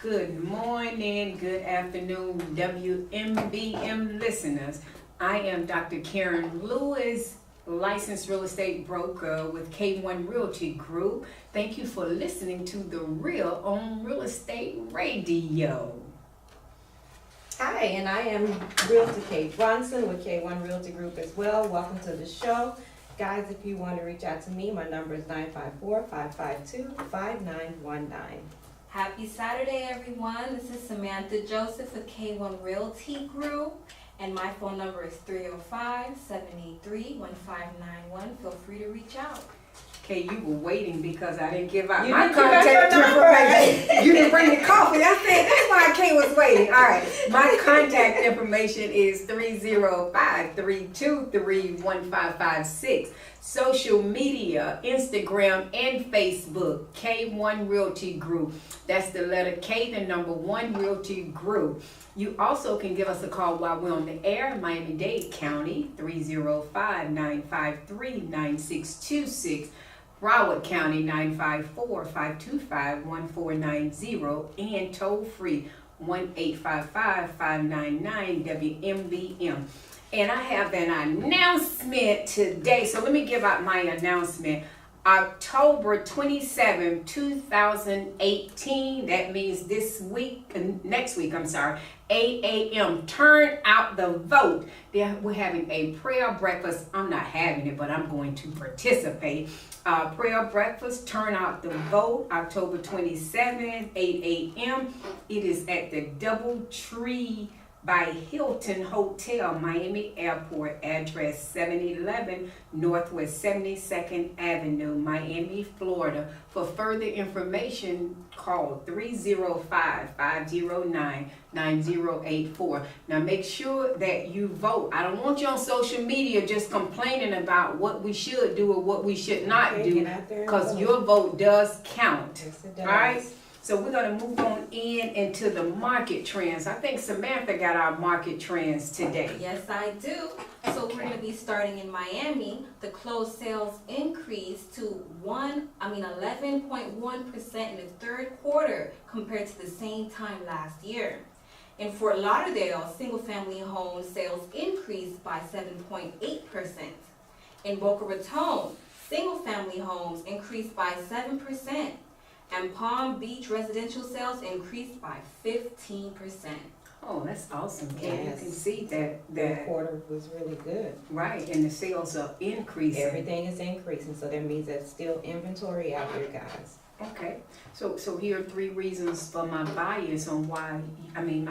Good morning, good afternoon, WMBM listeners. I am Dr. Karen Lewis, licensed real estate broker with K1 Realty Group. Thank you for listening to the Real on Real Estate Radio. Hi, and I am Realty Kate Bronson with K1 Realty Group as well. Welcome to the show. Guys, if you want to reach out to me, my number is 954-552-5919. Happy Saturday, everyone. This is Samantha Joseph with K1 Realty Group, and my phone number is 305-783-1591. Feel free to reach out. Okay, you were waiting because I didn't give out You my didn't give out contact your number. information. You didn't bring the coffee. I said, that's why Kate was waiting. All right, my contact information is 305-323-1556. Social media, Instagram and Facebook, K1 Realty Group. That's the letter K, the number 1 Realty Group. You also can give us a call while we're on the air, Miami-Dade County, 305-953-9626. Broward County, 954-525-1490, and toll free, 1-855-599-WMBM. And I have an announcement today. So let me give out my announcement. October 27, 2018, that means next week, 8 a.m. Turn out the vote. We're having a prayer breakfast. I'm not having it, but I'm going to participate. Prayer breakfast, turn out the vote, October 27th, 8 a.m. It is at the Doubletree by Hilton Hotel, Miami Airport, address 711 Northwest 72nd Avenue, Miami, Florida. For further information, call 305-509-9084. Now make sure that you vote. I don't want you on social media just complaining about what we should do or what we should not do, because your vote does count. Yes, it does. All right? So we're going to move on into the market trends. I think Samantha got our market trends today. Yes, I do. So we're going to be starting in Miami. The closed sales increased to 11.1% in the third quarter compared to the same time last year. In Fort Lauderdale, single-family home sales increased by 7.8%. In Boca Raton, single-family homes increased by 7%. And Palm Beach residential sales increased by 15%. Oh, that's awesome. Yes. And you can see that The quarter was really good. right, and the sales are increasing. Everything is increasing, so that means there's still inventory out there, guys. Okay, so here are 3 reasons for my buyers on my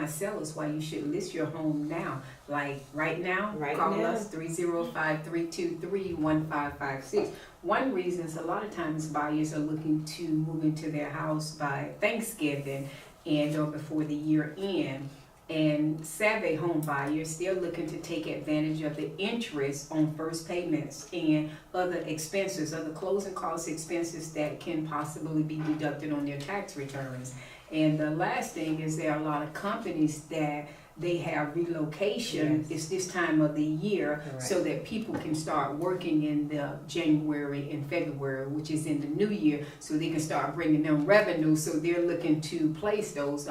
sellers, why you should list your home now. Like right now, call us 305-323-1556. One reason is a lot of times buyers are looking to move into their house by Thanksgiving and or before the year end. And savvy home buyers, they're looking to take advantage of the interest on first payments and other expenses, other closing cost expenses that can possibly be deducted on their tax returns. And the last thing is there are a lot of companies that they have relocation. Yes. It's this time of the year. Correct. So that people can start working in the January and February, which is in the new year, so they can start bringing them revenue. So they're looking to place those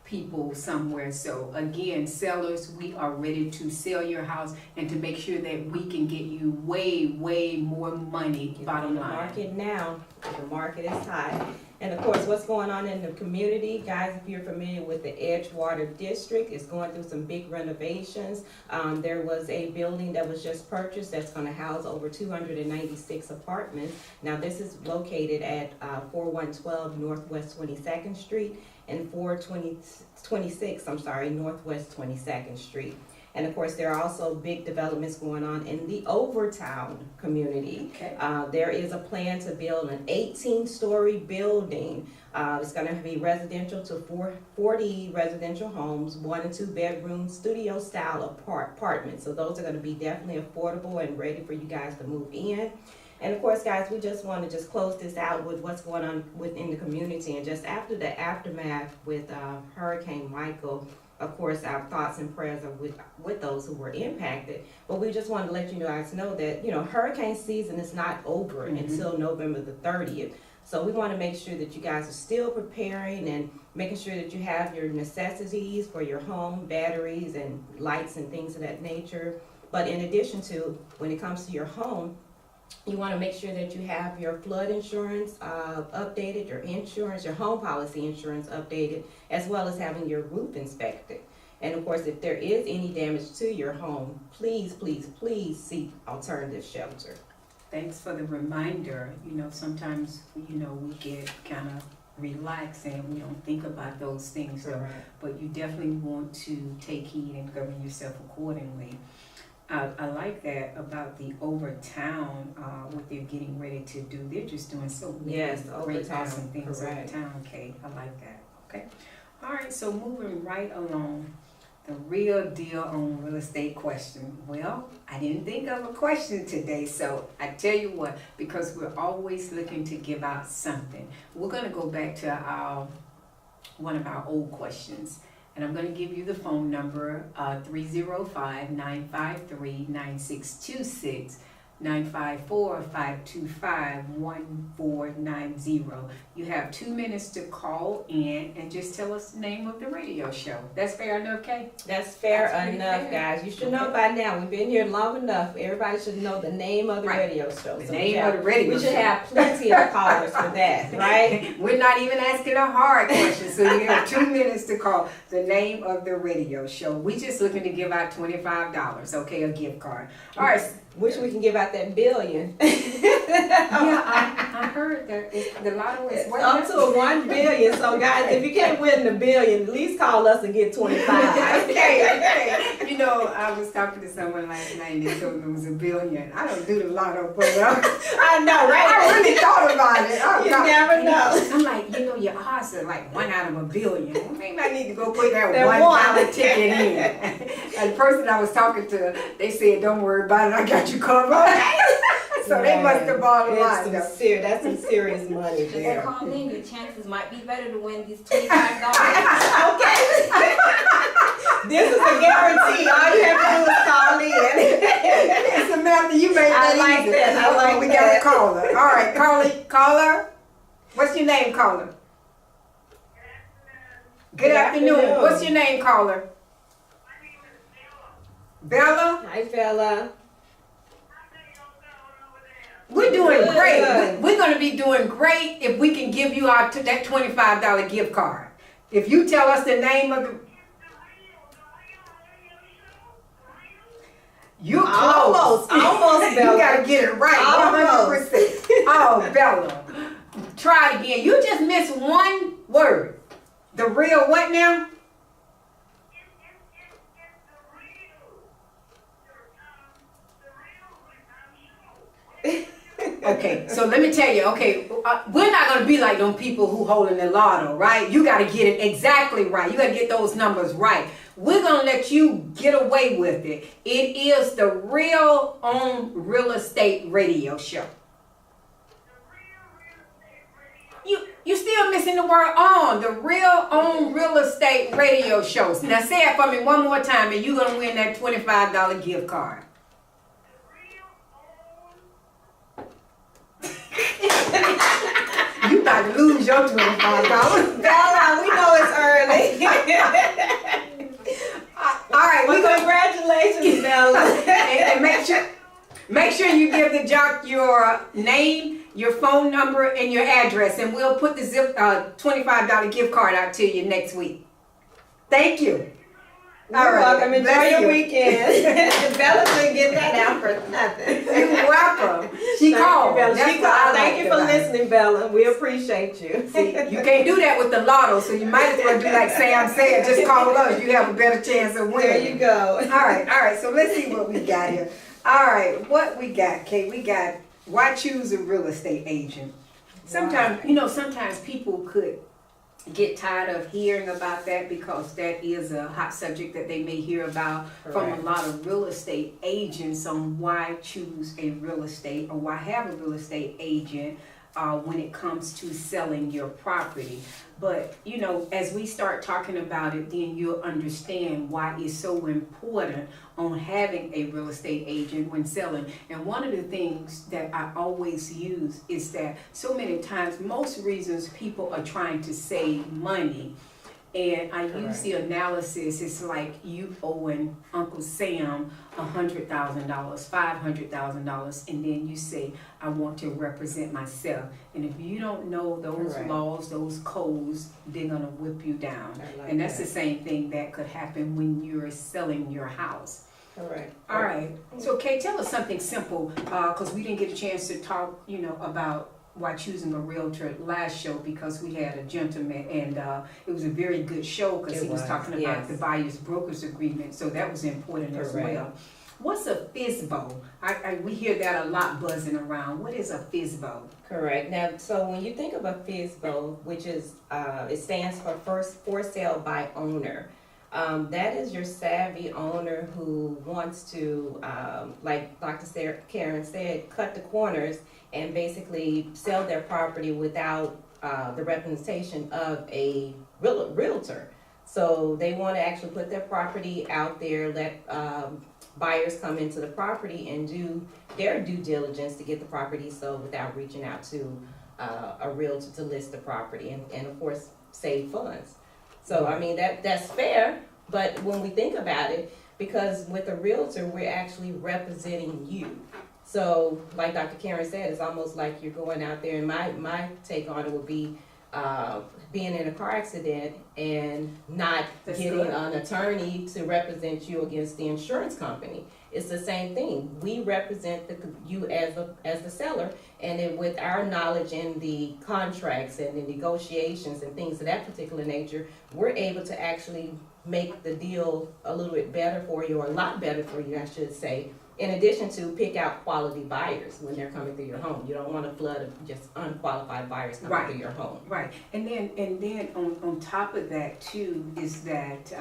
people somewhere. So again, sellers, we are ready to sell your house and to make sure that we can get you way more money. Get Bottom on the line. market now. The market is high. And of course, what's going on in the community, guys, if you're familiar with the Edgewater District, it's going through some big renovations. There was a building that was just purchased that's going to house over 296 apartments. Now, this is located at 4112 Northwest 22nd Street and 426 Northwest 22nd Street. And of course, there are also big developments going on in the Overtown community. Okay. There is a plan to build an 18-story building. It's going to be residential to 40 residential homes, 1 and 2 bedroom studio style apartments. So those are going to be definitely affordable and ready for you guys to move in. And of course, guys, we just want to just close this out with what's going on within the community. And just after the aftermath with Hurricane Michael, of course, our thoughts and prayers are with those who were impacted. But we just want to let you guys know that, hurricane season is not over until November the 30th. So we want to make sure that you guys are still preparing and making sure that you have your necessities for your home, batteries and lights and things of that nature. But in addition to, when it comes to your home, you want to make sure that you have your flood insurance updated, your insurance, your home policy insurance updated, as well as having your roof inspected. And of course, if there is any damage to your home, please, please, please seek alternative shelter. Thanks for the reminder. You know, sometimes, you know, we get kind of relaxed and we don't think about those things. So, but you definitely want to take heed and govern yourself accordingly. I like that about the Overtown, what they're getting ready to do. They're just doing so many great, Overtown, awesome things over town, Kate. I like that. Okay. All right, so moving right along. The real deal on real estate question. Well, I didn't think of a question today, so I tell you what, because we're always looking to give out something. We're going to go back to one of our old questions, and I'm going to give you the phone number, 305-953-9626. 954-525-1490. You have 2 minutes to call in and just tell us the name of the radio show. That's fair enough, Kay? That's fair That's enough, fair. guys. You should know by now. We've been here long enough. Everybody should know the name of the radio show. The name of the radio We should show. have plenty of callers for that, right? We're not even asking a hard question, so you have 2 minutes to call the name of the radio show. We just looking to give out $25, okay, a gift card. All right. Wish we can give out that billion. Yeah, I heard that the lotto is It's up to 1 billion. So guys, if you can't win the billion, at least call us and get 25. Okay. You know, I was talking to someone last night and they told me it was $1 billion. I don't do the lotto, but I know, right? I really thought about it. You never know. I'm like, you know, your odds are like 1 out of $1 billion. Well, maybe I need to go put that That $1 ticket in. And the person I was talking to, they said, don't worry about it, I got you covered. So they must have bought a lot. That's some serious money Just there. call in, your chances might be better to win these $25. Okay. This is a guarantee. All you have to do is call in. Samantha, you made that I like easy. that. I like we that. got a caller. All right, caller. What's your name, caller? Good afternoon. What's your name, caller? My name is Bella. Bella? Hi, fella. We're doing Good. great. We're going to be doing great if we can give you that $25 gift card. If you tell us the name of the... You close. Almost, You Bella. got to get it right. Almost. 100%. Oh, Bella. Try it again. You just missed one word. The real what now? Okay, so let me tell you, okay, we're not going to be like them people who holding the lotto, right? You got to get it exactly right. You got to get those numbers right. We're going to let you get away with it. It is the Real On Real Estate Radio Show. You still missing the word on. The Real On Real Estate Radio Show. Now say it for me one more time and you're going to win that $25 gift card. You about to lose your $25. Bella, we know it's early. All right, Well, congratulations, Bella. and make sure you give the jock your name, your phone number, and your address, and we'll put the $25 gift card out to you next week. Thank you. You're welcome. Enjoy Bless your you. weekend. Bella didn't get that out for nothing. You're welcome. She Thank called. you, Bella. That's She what I called. Thank you liked for about it. listening, Bella. We appreciate you. See, you can't do that with the lotto, so you might as well do like Sam said. Just call us. You have a better chance of winning. There you go. All right. So let's see what we got here. All right, what we got, Kate? We got why choose a real estate agent? Sometimes, sometimes people could get tired of hearing about that because that is a hot subject that they may hear about from a Correct. lot of real estate agents on why choose a real estate or why have a real estate agent. when it comes to selling your property. But, you know, as we start talking about it, then you'll understand why it's so important on having a real estate agent when selling. And one of the things that I always use is that so many times, most reasons people are trying to save money. And I use the analysis, it's like you owing Uncle Sam $100,000, $500,000, and then you say, I want to represent myself. And if you don't know those laws, those codes, they're gonna whip you down. And that's the same thing that could happen when you're selling your house. Correct. All right. So Kay, tell us something simple, because we didn't get a chance to talk, you know, about why choosing a realtor last show, because we had a gentleman and it was a very good show because he was talking about the buyer's brokers agreement, so that was important as well. What's a FSBO? We hear that a lot buzzing around. What is a FSBO? Correct. Now, so when you think of a FSBO, which is it stands for for sale by owner. That is your savvy owner who wants to, like Dr. Karen said, cut the corners and basically sell their property without the representation of a realtor. So they want to actually put their property out there, let buyers come into the property and do their due diligence to get the property sold without reaching out to a realtor to list the property and of course save funds. So I mean that's fair, but when we think about it, because with a realtor we're actually representing you. So like Dr. Karen said, it's almost like you're going out there, and my take on it would be being in a car accident and not getting an attorney to represent you against the insurance company. It's the same thing. We represent you as the seller, and then with our knowledge in the contracts and the negotiations and things of that particular nature, we're able to actually make the deal a little bit better for you, or a lot better for you, I should say. In addition to pick out quality buyers when they're coming through your home. You don't want a flood of just unqualified buyers coming through your home. Right. And then on top of that too is that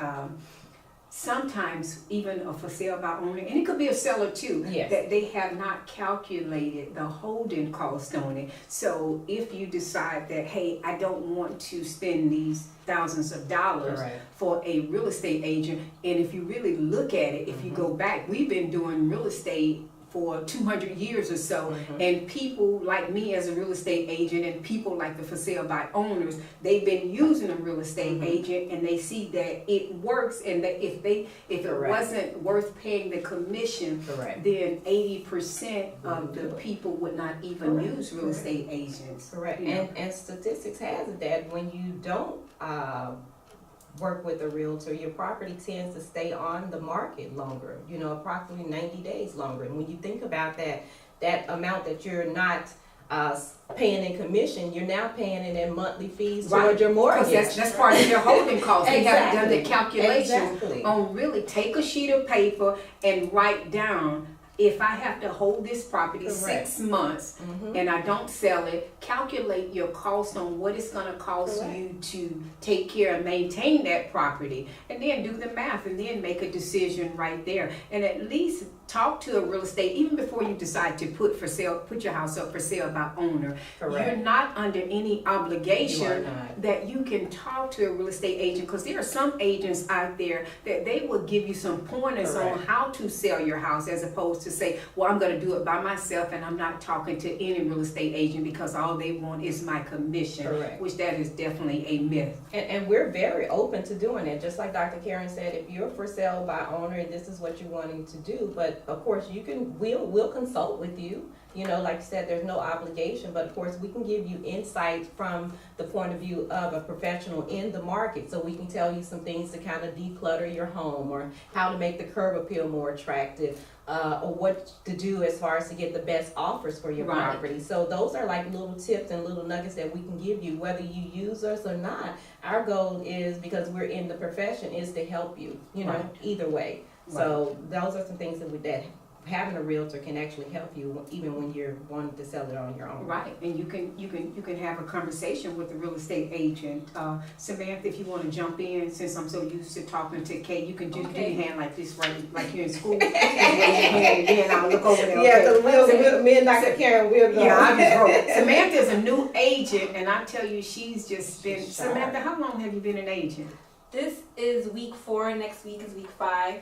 sometimes even a for sale by owner, and it could be a seller too, that they have not calculated the holding cost on it. So if you decide that, hey, I don't want to spend these thousands of dollars for a real estate agent, and if you really look at it, if you go back, we've been doing real estate for 200 years or so, and people like me as a real estate agent and people like the for sale by owners, they've been using a real estate agent, and they see that it works, and that if it wasn't worth paying the commission, then 80% of the people would not even use real estate agents. Correct. And statistics has it that when you don't work with a realtor, your property tends to stay on the market longer, approximately 90 days longer. And when you think about that amount that you're not paying in commission, you're now paying it in monthly fees towards your mortgage. That's part of your holding costs. They haven't done the calculation on really take a sheet of paper and write down, if I have to hold this property 6 months and I don't sell it, calculate your cost on what it's going to cost you to take care and maintain that property, and then do the math and then make a decision right there. And at least talk to a real estate, even before you decide to put your house up for sale by owner. You're not under any obligation that you can talk to a real estate agent, because there are some agents out there that they will give you some pointers on how to sell your house, as opposed to say, well, I'm going to do it by myself and I'm not talking to any real estate agent because all they want is my commission, which that is definitely a myth. And we're very open to doing it. Just like Dr. Karen said, if you're for sale by owner, this is what you're wanting to do. But of course, we'll consult with you. Like you said, there's no obligation, but of course we can give you insight from the point of view of a professional in the market. So we can tell you some things to kind of declutter your home, or how to make the curb appeal more attractive, or what to do as far as to get the best offers for your property. So those are like little tips and little nuggets that we can give you, whether you use us or not. Our goal is, because we're in the profession, is to help you, either way. So those are some things that having a realtor can actually help you even when you're wanting to sell it on your own. Right, and you can have a conversation with the real estate agent. Samantha, if you want to jump in, since I'm so used to talking to Kay, you can just do your hand like this, right, like you're in school. Just raise your hand, and then I'll look over there. Yeah, Okay? because me and Dr. Karen will go. Yeah, I just wrote. Samantha's a new agent, and I tell you, she's just been. She's sharp. Samantha, how long have you been an agent? This is week 4, next week is week 5.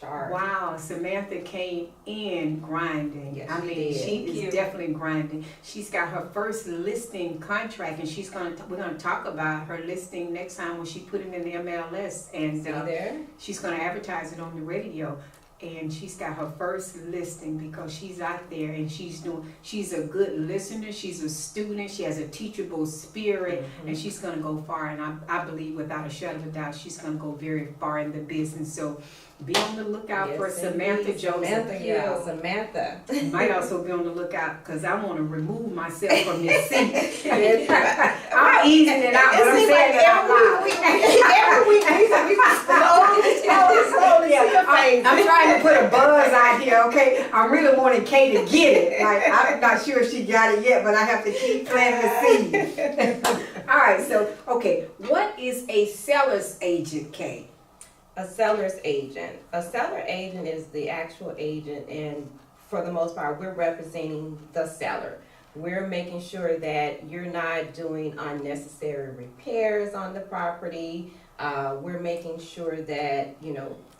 Sharp. Wow, Samantha came in grinding. Yes, I she mean, did. she Thank is you. definitely grinding. She's got her first listing contract, and we're gonna talk about her listing next time when she put it in the MLS, and See there? she's gonna advertise it on the radio. And she's got her first listing because she's out there and she's a good listener, she's a student, she has a teachable spirit, and she's gonna go far, and I believe without a shadow of a doubt she's gonna go very far in the business. So be on the lookout for Yes, Samantha indeed. Joseph. Samantha, yeah, Samantha. You might also be on the lookout because I want to remove myself from this seat. Yes. I'm easing it out, but I'm saying it out loud. Every week we slowly see your face. I'm trying to put a buzz out here, okay? I really wanted Kay to get it. Like, I'm not sure if she got it yet, but I have to keep planting the seed. All right, so, okay, what is a seller's agent, Kay? A seller's agent. A seller agent is the actual agent, and for the most part, we're representing the seller. We're making sure that you're not doing unnecessary repairs on the property. We're making sure that,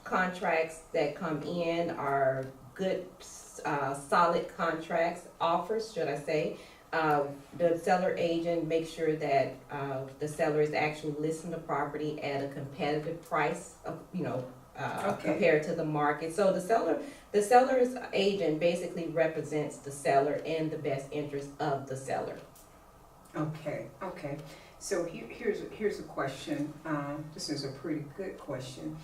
contracts that come in are good, solid contracts, offers, should I say. The seller agent makes sure that the seller is actually listing the property at a competitive price, compared to the market. So the seller's agent basically represents the seller in the best interest of the seller. Okay. So here's a question. This is a pretty good question.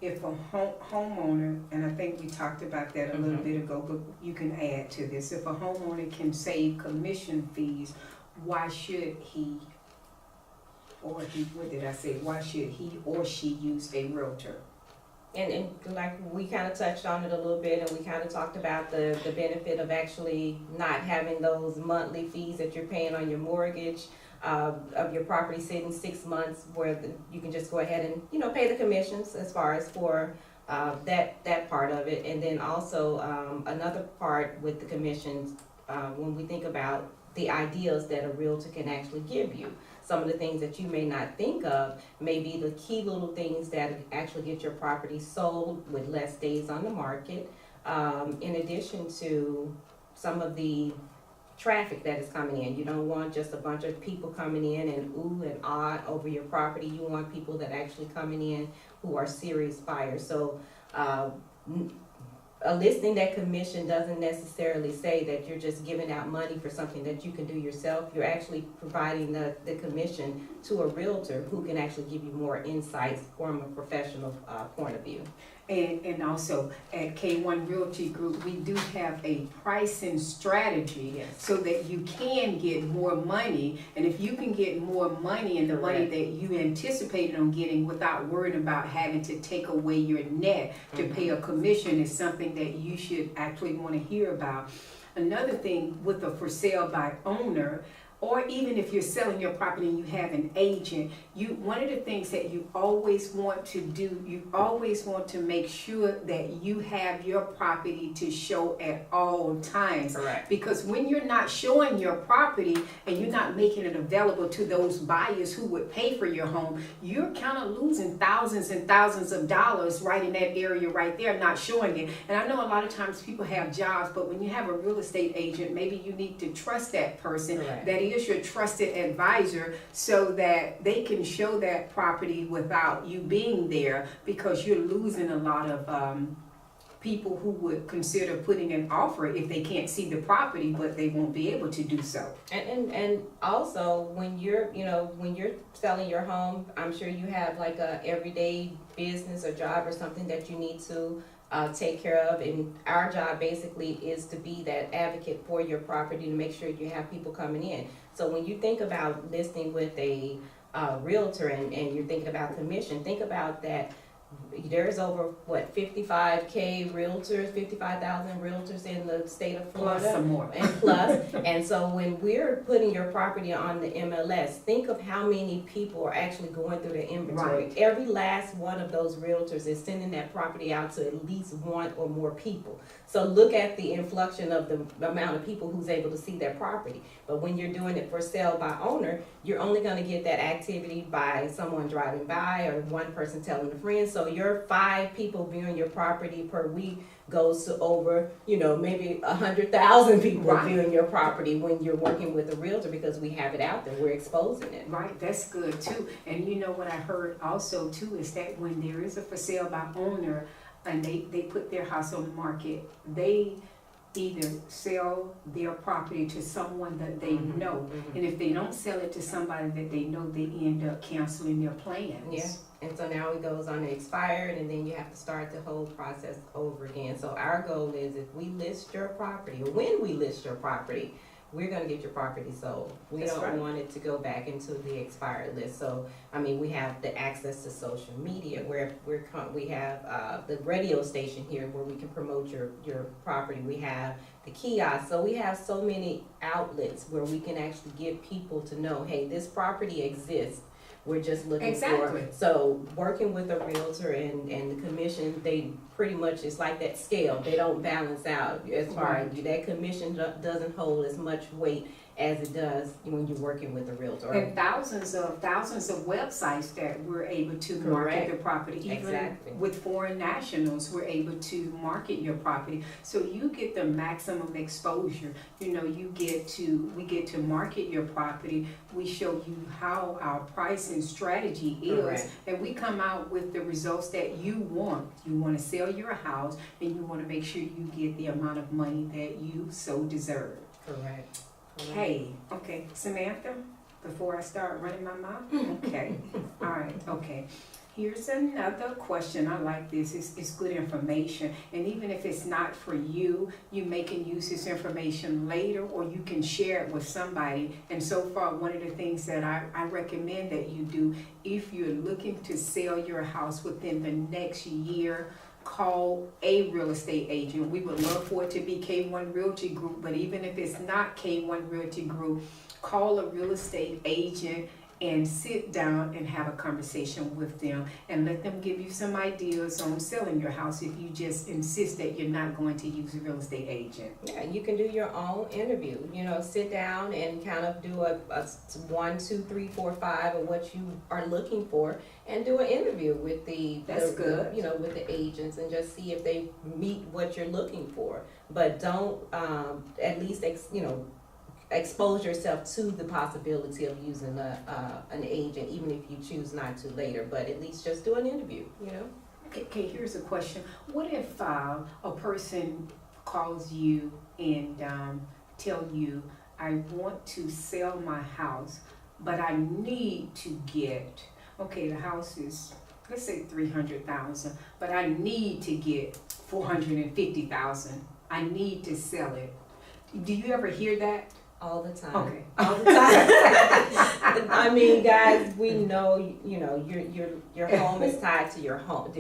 If a homeowner, and I think we talked about that a little bit ago, but you can add to this. If a homeowner can save commission fees, why should he or she use a realtor? And like we kind of touched on it a little bit, and we kind of talked about the benefit of actually not having those monthly fees that you're paying on your mortgage of your property sitting 6 months, where you can just go ahead and pay the commissions as far as for that part of it. And then also another part with the commissions, when we think about the ideas that a realtor can actually give you. Some of the things that you may not think of may be the key little things that actually get your property sold with less days on the market, in addition to some of the traffic that is coming in. You don't want just a bunch of people coming in and ooh and ah over your property. You want people that actually coming in who are serious buyers. So a listing that commission doesn't necessarily say that you're just giving out money for something that you can do yourself. You're actually providing the commission to a realtor who can actually give you more insights from a professional point of view. And also at K1 Realty Group, we do have a pricing strategy, Yes. so that you can get more money. And if you can get more money and the money Correct. that you anticipated on getting without worrying about having to take away your net to pay a commission, is something that you should actually want to hear about. Another thing with a for sale by owner, or even if you're selling your property and you have an agent, one of the things that you always want to do, you always want to make sure that you have your property to show at all times. Correct. Because when you're not showing your property and you're not making it available to those buyers who would pay for your home, you're kind of losing thousands and thousands of dollars right in that area right there, not showing it. And I know a lot of times people have jobs, but when you have a real estate agent, maybe you need to trust that person. Correct. That is your trusted advisor, so that they can show that property without you being there, because you're losing a lot of people who would consider putting an offer if they can't see the property, but they won't be able to do so. And also when you're selling your home, I'm sure you have like a everyday business or job or something that you need to take care of, and our job basically is to be that advocate for your property, to make sure you have people coming in. So when you think about listing with a realtor and you're thinking about commission, think about that There's over, 55K realtors, 55,000 realtors in the state of Florida. Plus some more. And plus, and so when we're putting your property on the MLS, think of how many people are actually going through the inventory. Right. Every last one of those realtors is sending that property out to at least one or more people. So look at the influction of the amount of people who's able to see that property. But when you're doing it for sale by owner, you're only gonna get that activity by someone driving by or one person telling a friend. So your 5 people viewing your property per week goes to over, maybe 100,000 people Right. viewing your property when you're working with a realtor, because we have it out there, we're exposing it. Right, that's good too. And you know what I heard also too is that when there is a for sale by owner and they put their house on the market, they either sell their property to someone that they know. And if they don't sell it to somebody that they know, they end up canceling their plans. Yeah, and so now it goes on to expired, and then you have to start the whole process over again. So our goal is, if we list your property, or when we list your property, we're gonna get your property sold. We That's don't right. want it to go back into the expired list. So, we have the access to social media, where we have the radio station here where we can promote your property. We have the kiosk. So we have so many outlets where we can actually get people to know, hey, this property exists. We're just looking Exactly. for. So working with a realtor and the commission, they pretty much, it's like that scale. They don't balance out as far as that commission doesn't hold as much weight as it does when you're working with a realtor. And thousands of websites that we're able to market Correct. the property. Even Exactly. with foreign nationals, we're able to market your property. So you get the maximum exposure. We get to market your property. We show you how our pricing strategy is. Correct. And we come out with the results that you want. You want to sell your house and you want to make sure you get the amount of money that you so deserve. Correct. Okay, Samantha, before I start running my mouth? Okay, all right, okay. Here's another question. I like this. It's good information. And even if it's not for you, you may can use this information later, or you can share it with somebody. And so far, one of the things that I recommend that you do, if you're looking to sell your house within the next year, call a real estate agent. We would love for it to be K1 Realty Group, but even if it's not K1 Realty Group, call a real estate agent and sit down and have a conversation with them and let them give you some ideas on selling your house if you just insist that you're not going to use a real estate agent. Yeah, you can do your own interview. Sit down and kind of do a 1, 2, 3, 4, 5 of what you are looking for, and do an interview with That's good. with the agents, and just see if they meet what you're looking for. But don't at least expose yourself to the possibility of using an agent, even if you choose not to later. But at least just do an interview. Okay, here's a question. What if a person calls you and tell you, I want to sell my house, but I need to get, the house is, let's say 300,000, but I need to get 450,000. I need to sell it. Do you ever hear that? All the time. Okay. All the time. Guys, we know, your home is tied to your heart.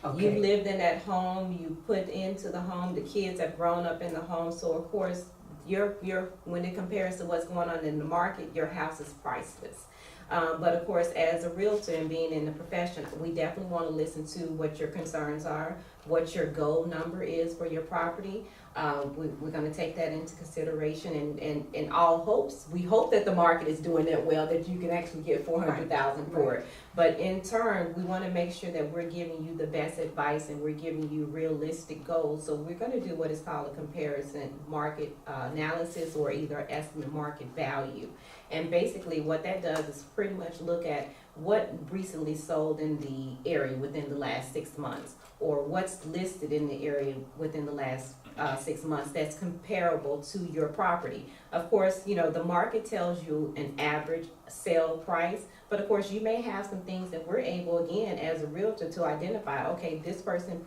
Okay. You lived in that home, you put into the home, the kids have grown up in the home, so of course, when it compares to what's going on in the market, your house is priceless. But of course, as a realtor and being in the profession, we definitely want to listen to what your concerns are, what your goal number is for your property. We're going to take that into consideration, and in all hopes, we hope that the market is doing that well, that you can actually get 400,000 for it. But in turn, we want to make sure that we're giving you the best advice and we're giving you realistic goals. So we're going to do what is called a comparison market analysis, or either estimate market value. And basically what that does is pretty much look at what recently sold in the area within the last 6 months, or what's listed in the area within the last 6 months that's comparable to your property. Of course, the market tells you an average sale price, but of course you may have some things that we're able, again, as a realtor, to identify. Okay, this person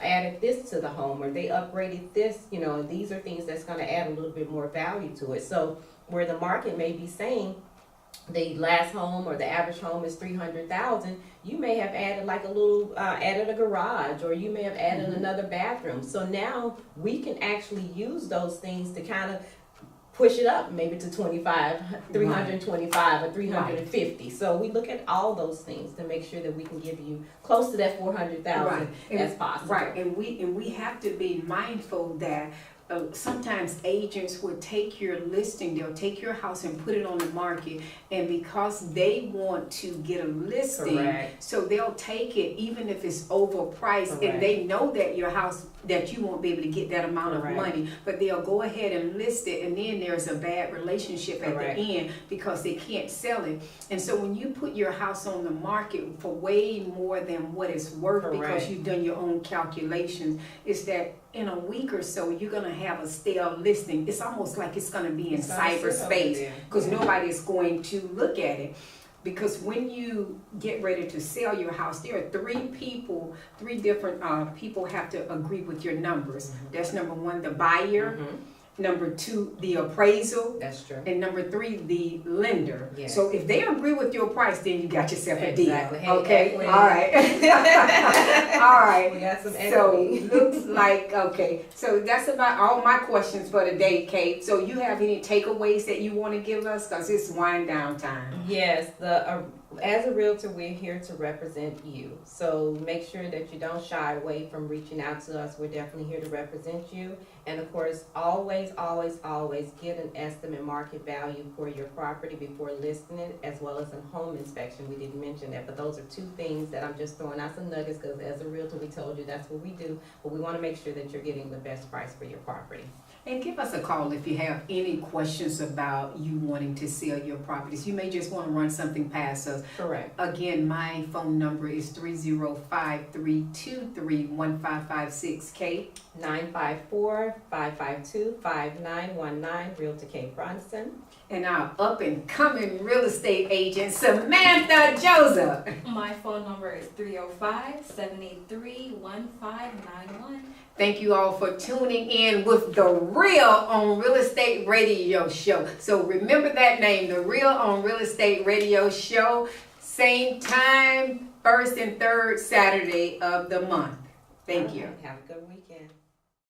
added this to the home, or they upgraded this, and these are things that's going to add a little bit more value to it. So where the market may be saying, the last home or the average home is 300,000, you may have added like a little, added a garage, or you may have added another bathroom. So now we can actually use those things to kind of push it up maybe to 325 or 350. So we look at all those things to make sure that we can give you close to that 400,000 as possible. Right, and we have to be mindful that sometimes agents would take your listing, they'll take your house and put it on the market, and because they want to get a listing, Correct. so they'll take it even if it's overpriced, Correct. and they know that your house, that you won't be able to get that amount of Correct. money, but they'll go ahead and list it, and then there's a bad relationship at Correct. the end because they can't sell it. And so when you put your house on the market for way more than what it's worth, Correct. because you've done your own calculations, is that in a week or so you're gonna have a stale listing. It's almost like it's gonna be in It's gonna sit over cyberspace there. because nobody's going to look at it. Because when you get ready to sell your house, there are three different people have to agree with your numbers. That's number one, the buyer. Number two, the appraisal. That's true. And number three, the lender. Yes. So if they agree with your price, then you got yourself a Exactly. Hey, deal. Okay. equity. All right. All right. We got some So equity. looks like, okay. So that's about all my questions for today, Kate. So you have any takeaways that you want to give us? Because it's wind down time. Yes, as a realtor, we're here to represent you. So make sure that you don't shy away from reaching out to us. We're definitely here to represent you. And of course, always get an estimate market value for your property before listing it, as well as a home inspection. We didn't mention that, but those are two things that I'm just throwing out some nuggets because as a realtor, we told you that's what we do. But we want to make sure that you're getting the best price for your property. And give us a call if you have any questions about you wanting to sell your properties. You may just want to run something past us. Correct. Again, my phone number is 305-323-1556. Kate? 954-552-5919, Realtor Kate Bronson. And our up and coming real estate agent, Samantha Joseph. My phone number is 305-783-1591. Thank you all for tuning in with The Real on Real Estate Radio Show. So remember that name, The Real on Real Estate Radio Show. Same time, first and third Saturday of the month. Thank you. Have a good weekend.